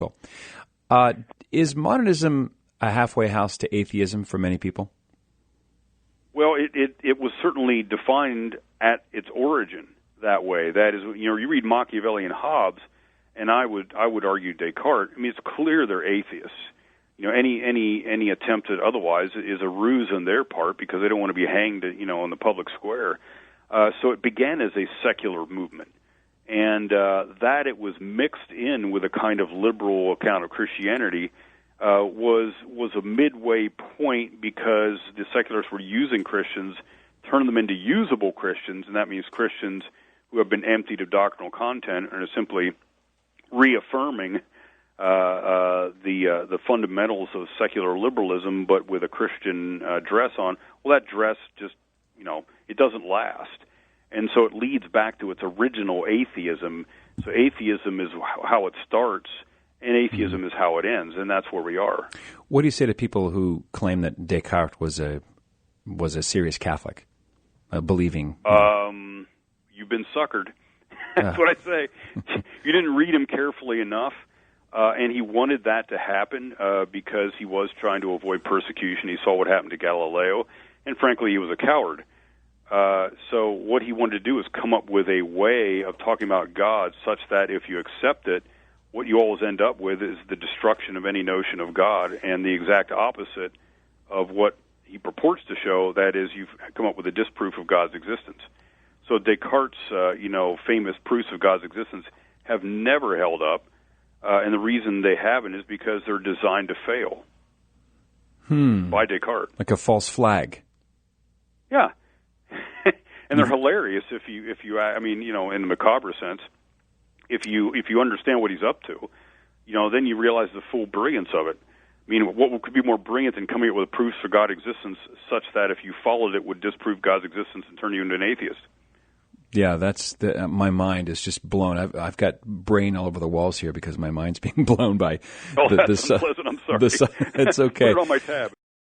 Cool. Uh, is modernism a halfway house to atheism for many people? Well, it was certainly defined at its origin that way. That is, you read Machiavelli and Hobbes, and I would argue Descartes. I mean, it's clear they're atheists. Any attempt at otherwise is a ruse on their part because they don't want to be hanged, in the public square. So it began as a secular movement, and that it was mixed in with a kind of liberal account of Christianity was a midway point because the secularists were using Christians, turning them into usable Christians, and that means Christians who have been emptied of doctrinal content and are simply reaffirming the fundamentals of secular liberalism, but with a Christian dress on. Well, that dress just, it doesn't last. And so it leads back to its original atheism. So atheism is how it starts, and atheism is how it ends, and that's where we are. What do you say to people who claim that Descartes was a serious Catholic, believing? You've been suckered. That's what I say. You didn't read him carefully enough. And he wanted that to happen because he was trying to avoid persecution. He saw what happened to Galileo, and frankly, he was a coward. So what he wanted to do is come up with a way of talking about God such that if you accept it, what you always end up with is the destruction of any notion of God and the exact opposite of what he purports to show, that is, you've come up with a disproof of God's existence. So Descartes' famous proofs of God's existence have never held up. And the reason they haven't is because they're designed to fail by Descartes. Like a false flag. Yeah. And they're hilarious if you in the macabre sense, if you understand what he's up to, then you realize the full brilliance of it. I mean, what could be more brilliant than coming up with proofs for God's existence such that if you followed it would disprove God's existence and turn you into an atheist? Yeah, my mind is just blown. I've got brain all over the walls here because my mind's being blown by that's unpleasant. I'm sorry. It's okay. Put it on my tab.